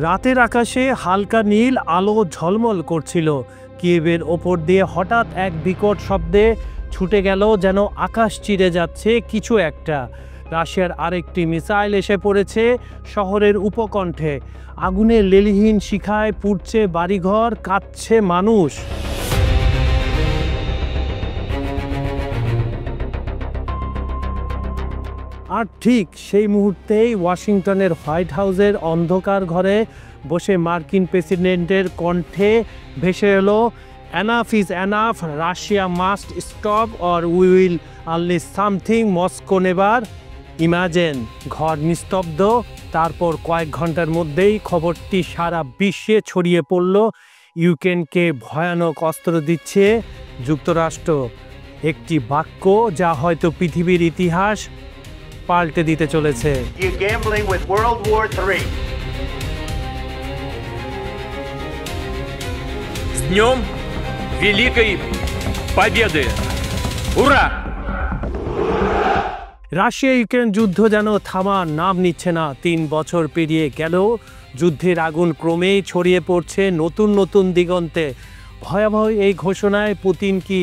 রাতের আকাশে হালকা নীল আলো ঝলমল করছিল। কিয়েভের ওপর দিয়ে হঠাৎ এক বিকট শব্দে ছুটে গেল, যেন আকাশ চিরে যাচ্ছে কিছু একটা। রাশিয়ার আরেকটি মিসাইল এসে পড়েছে শহরের উপকণ্ঠে। আগুনের লেলিহীন শিখায় পুড়ছে বাড়িঘর, কাঁদছে মানুষ। আর ঠিক সেই মুহূর্তেই ওয়াশিংটনের হোয়াইট হাউসের অন্ধকার ঘরে বসে মার্কিন প্রেসিডেন্টের কণ্ঠে ভেসে এলো, enough is enough, Russia must stop or we will unleash something Moscow never imagine. ঘর নিস্তব্ধ। তারপর কয়েক ঘন্টার মধ্যেই খবরটি সারা বিশ্বে ছড়িয়ে পড়ল, ইউক্রেনকে ভয়ানক অস্ত্র দিচ্ছে যুক্তরাষ্ট্র। একটি বাক্য যা হয়তো পৃথিবীর ইতিহাস পাল্টে দিতে চলেছে। С днем Великой Победы! Ура! রাশিয়া ইউক্রেন যুদ্ধ যেন থামার নাম নিচ্ছে না। 3 বছর পেরিয়ে গেল, যুদ্ধের আগুন ক্রমেই ছড়িয়ে পড়ছে নতুন নতুন দিগন্তে। ভয়াবহ এই ঘোষণায় পুতিন কি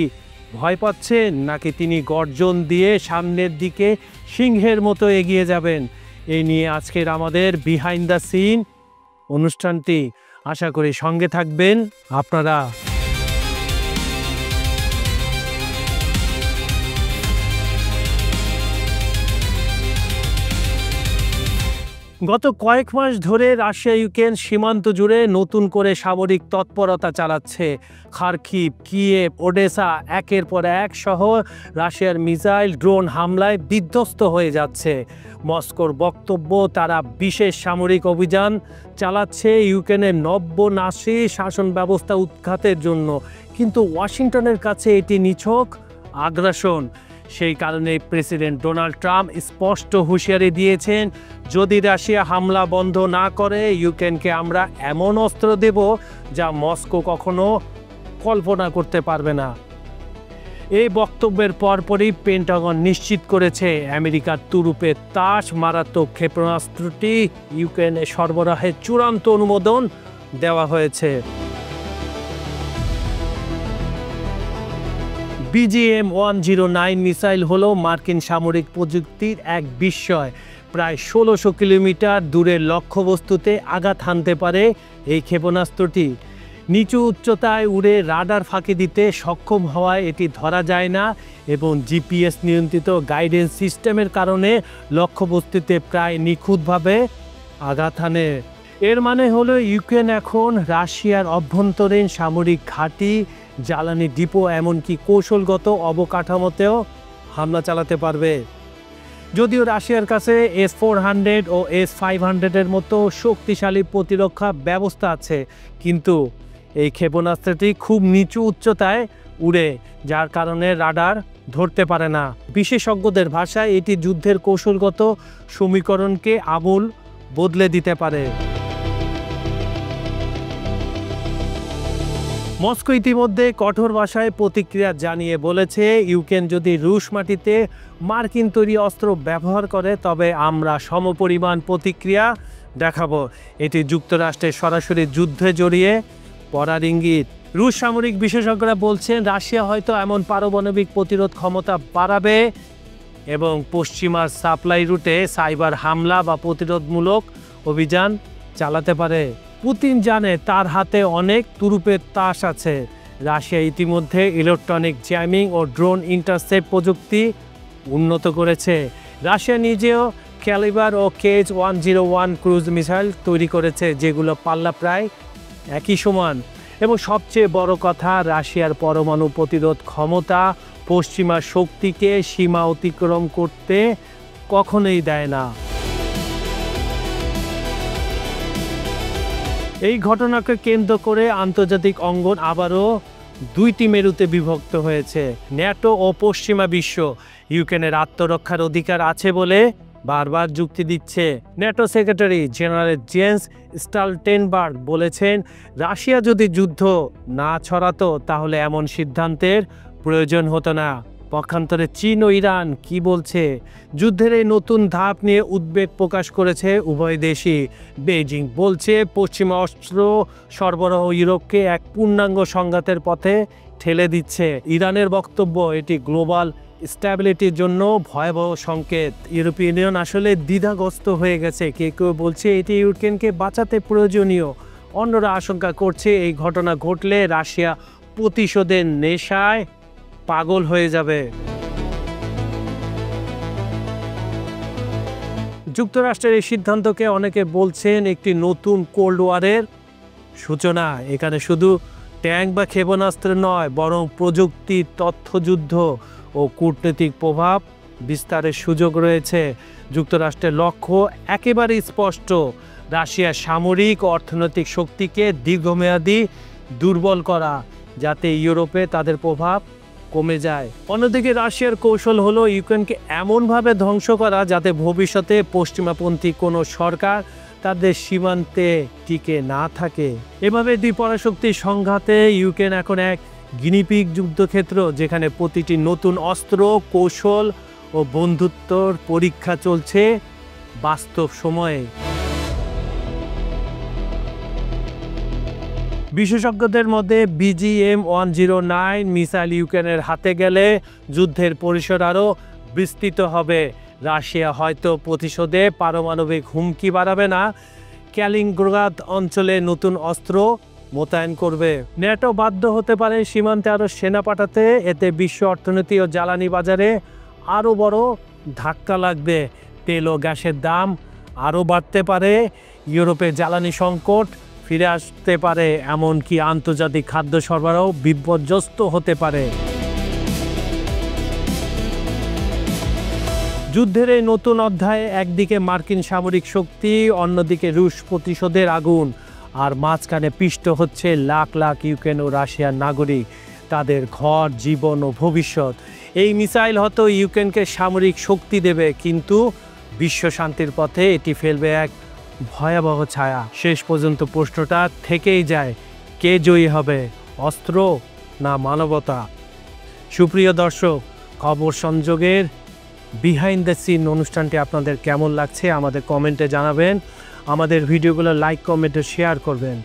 ভয় পাচ্ছেন, নাকি তিনি গর্জন দিয়ে সামনের দিকে সিংহের মতো এগিয়ে যাবেন? এই নিয়ে আজকের আমাদের বিহাইন্ড দ্য সিন অনুষ্ঠানটি। আশা করি সঙ্গে থাকবেন আপনারা। গত কয়েক মাস ধরে রাশিয়া ইউক্রেন সীমান্ত জুড়ে নতুন করে সামরিক তৎপরতা চালাচ্ছে। খার্কিভ, কিয়েভ, ওডেসা একের পর এক শহর রাশিয়ার মিসাইল ড্রোন হামলায় বিধ্বস্ত হয়ে যাচ্ছে। মস্কোর বক্তব্য, তারা বিশেষ সামরিক অভিযান চালাচ্ছে ইউক্রেনের নব্যনাশী শাসন ব্যবস্থা উৎখাতের জন্য। কিন্তু ওয়াশিংটনের কাছে এটি নিছক আগ্রাসন। সেই কারণে প্রেসিডেন্ট ডোনাল্ড ট্রাম্প স্পষ্ট হুঁশিয়ারি দিয়েছেন, যদি রাশিয়া হামলা বন্ধ না করে ইউক্রেনকে আমরা এমন অস্ত্র দেব যা মস্কো কখনো কল্পনা করতে পারবে না। এই বক্তব্যের পরপরই পেন্টাগন নিশ্চিত করেছে আমেরিকার তুরুপের তাস মারাত্মক ক্ষেপণাস্ত্রটি ইউক্রেনে সরবরাহের চূড়ান্ত অনুমোদন দেওয়া হয়েছে। BGM-109 মিসাইল হলো মার্কিন সামরিক প্রযুক্তির এক বিস্ময়। প্রায় 1600 কিলোমিটার দূরের লক্ষ্যবস্তুতে আঘাত হানতে পারে এই ক্ষেপণাস্ত্রটি। নিচু উচ্চতায় উড়ে রাডার ফাঁকি দিতে সক্ষম হওয়ায় এটি ধরা যায় না এবং জিপিএস নিয়ন্ত্রিত গাইডেন্স সিস্টেমের কারণে লক্ষ্যবস্তুতে প্রায় নিখুঁতভাবে আঘাত হানে। এর মানে হলো ইউক্রেন এখন রাশিয়ার অভ্যন্তরীণ সামরিক ঘাঁটি, জ্বালানি ডিপো, এমনকি কৌশলগত অবকাঠামোতেও হামলা চালাতে পারবে। যদিও রাশিয়ার কাছে S-400 ও S-500 মতো শক্তিশালী প্রতিরক্ষা ব্যবস্থা আছে, কিন্তু এই ক্ষেপণাস্ত্রটি খুব নিচু উচ্চতায় উড়ে, যার কারণে রাডার ধরতে পারে না। বিশেষজ্ঞদের ভাষায় এটি যুদ্ধের কৌশলগত সমীকরণকে আমূল বদলে দিতে পারে। মস্কো ইতিমধ্যে কঠোর ভাষায় প্রতিক্রিয়া জানিয়ে বলেছে, ইউক্রেন যদি রুশ মাটিতে মার্কিন তৈরি অস্ত্র ব্যবহার করে তবে আমরা সমপরিমাণ প্রতিক্রিয়া দেখাবো। এটি যুক্তরাষ্ট্রের সরাসরি যুদ্ধে জড়িয়ে পড়ার ইঙ্গিত। রুশ সামরিক বিশেষজ্ঞরা বলছেন, রাশিয়া হয়তো এমন পারমাণবিক প্রতিরোধ ক্ষমতা বাড়াবে এবং পশ্চিমা সাপ্লাই রুটে সাইবার হামলা বা প্রতিরোধমূলক অভিযান চালাতে পারে। পুতিন জানে তার হাতে অনেক তুরুপের তাস আছে। রাশিয়া ইতিমধ্যে ইলেকট্রনিক জ্যামিং ও ড্রোন ইন্টারসেপ্ট প্রযুক্তি উন্নত করেছে। রাশিয়া নিজেও ক্যালিবার ও KH-101 ক্রুজ মিসাইল তৈরি করেছে, যেগুলো পাল্লা প্রায় একই সমান। এবং সবচেয়ে বড় কথা, রাশিয়ার পরমাণু প্রতিরোধ ক্ষমতা পশ্চিমা শক্তিকে সীমা অতিক্রম করতে কখনোই দেয় না। এই ঘটনাকে কেন্দ্র করে আন্তর্জাতিক অঙ্গন আবারও দুইটি মেরুতে বিভক্ত হয়েছে। ন্যাটো ও পশ্চিমা বিশ্ব ইউক্রেনের আত্মরক্ষার অধিকার আছে বলে বারবার যুক্তি দিচ্ছে। NATO secretary general gents Stoltenberg বলেছেন, রাশিয়া যদি যুদ্ধ না ছড়াতো তাহলে এমন সিদ্ধান্তের প্রয়োজন হতো না। পক্ষান্তরে চীন ও ইরান কি বলছে? যুদ্ধের এই নতুন ধাপ নিয়ে উদ্বেগ প্রকাশ করেছে উভয় দেশই। বেইজিং বলছে পশ্চিমা অস্ত্র সরবরাহ ইউরোপকে এক পূর্ণাঙ্গ সংঘাতের পথে ঠেলে দিচ্ছে। ইরানের বক্তব্য এটি গ্লোবাল স্ট্যাবিলিটির জন্য ভয়াবহ সংকেত। ইউরোপীয় ইউনিয়ন আসলে দ্বিধাগ্রস্ত হয়ে গেছে। কেউ বলছে এটি ইউক্রেনকে বাঁচাতে প্রয়োজনীয়, অন্যরা আশঙ্কা করছে এই ঘটনা ঘটলে রাশিয়া প্রতিশোধের নেশায় পাগল হয়ে যাবে। যুক্তরাষ্ট্রের এই সিদ্ধান্তকে অনেকে বলছেন একটি নতুন কোল্ড ওয়ারের সূচনা। এখানে শুধু ট্যাঙ্ক বা ক্ষেপণাস্ত্র নয়, বরং প্রযুক্তি, তথ্যযুদ্ধ ও কূটনৈতিক প্রভাব বিস্তারের সুযোগ রয়েছে। যুক্তরাষ্ট্রের লক্ষ্য একেবারেই স্পষ্ট, রাশিয়ার সামরিক ও অর্থনৈতিক শক্তিকে দীর্ঘমেয়াদী দুর্বল করা, যাতে ইউরোপে তাদের প্রভাব কমে যায়। অন্যদিকে রাশিয়ার কৌশল হলো ইউক্রেনকে এমনভাবে ধ্বংস করা যাতে ভবিষ্যতে পশ্চিমাপন্থী কোনো সরকার তাদের সীমান্তে টিকে না থাকে। এভাবে দুই পরাশক্তির সংঘাতে ইউক্রেন এখন এক গিনিপিগ যুদ্ধক্ষেত্র, যেখানে প্রতিটি নতুন অস্ত্র, কৌশল ও বন্ধুত্বর পরীক্ষা চলছে বাস্তব সময়ে। বিশেষজ্ঞদের মধ্যে BGM-109 মিসাইল ইউক্রেনের হাতে গেলে যুদ্ধের পরিসর আরও বিস্তৃত হবে। রাশিয়া হয়তো প্রতিশোধে পারমাণবিক হুমকি বাড়াবে না, ক্যালিনিনগ্রাদ অঞ্চলে নতুন অস্ত্র মোতায়েন করবে। ন্যাটো বাধ্য হতে পারে সীমান্তে আরও সেনা পাঠাতে। এতে বিশ্ব অর্থনীতি ও জ্বালানি বাজারে আরও বড় ধাক্কা লাগবে। তেল ও গ্যাসের দাম আরও বাড়তে পারে, ইউরোপে জ্বালানি সংকট ফিরে আসতে পারে, এমনকি আন্তর্জাতিক খাদ্য সরবরাহ বিপর্যস্ত হতে পারে। যুদ্ধের এই নতুন অধ্যায়ে একদিকে মার্কিন সামরিক শক্তি, অন্যদিকে রুশ প্রতিশোধের আগুন, আর মাঝখানে পিষ্ট হচ্ছে লাখ লাখ ইউক্রেন ও রাশিয়ার নাগরিক, তাদের ঘর, জীবন ও ভবিষ্যৎ। এই মিসাইল হয়তো ইউক্রেনকে সামরিক শক্তি দেবে, কিন্তু বিশ্ব শান্তির পথে এটি ফেলবে এক ভয়াবহ ছায়া। শেষ পর্যন্ত প্রশ্নটা থেকেই যায়, কে জয়ী হবে, অস্ত্র না মানবতা? সুপ্রিয় দর্শক, খবর সংযোগের বিহাইন্ড দ্য সিন অনুষ্ঠানটি আপনাদের কেমন লাগছে আমাদের কমেন্টে জানাবেন। আমাদের ভিডিওগুলো লাইক, কমেন্ট ও শেয়ার করবেন।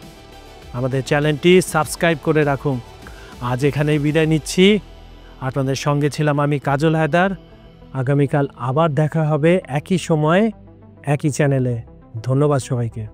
আমাদের চ্যানেলটি সাবস্ক্রাইব করে রাখুন। আজ এখানেই বিদায় নিচ্ছি। আপনাদের সঙ্গে ছিলাম আমি কাজল হায়দার। আগামীকাল আবার দেখা হবে একই সময়ে একই চ্যানেলে। ধন্যবাদ সবাইকে।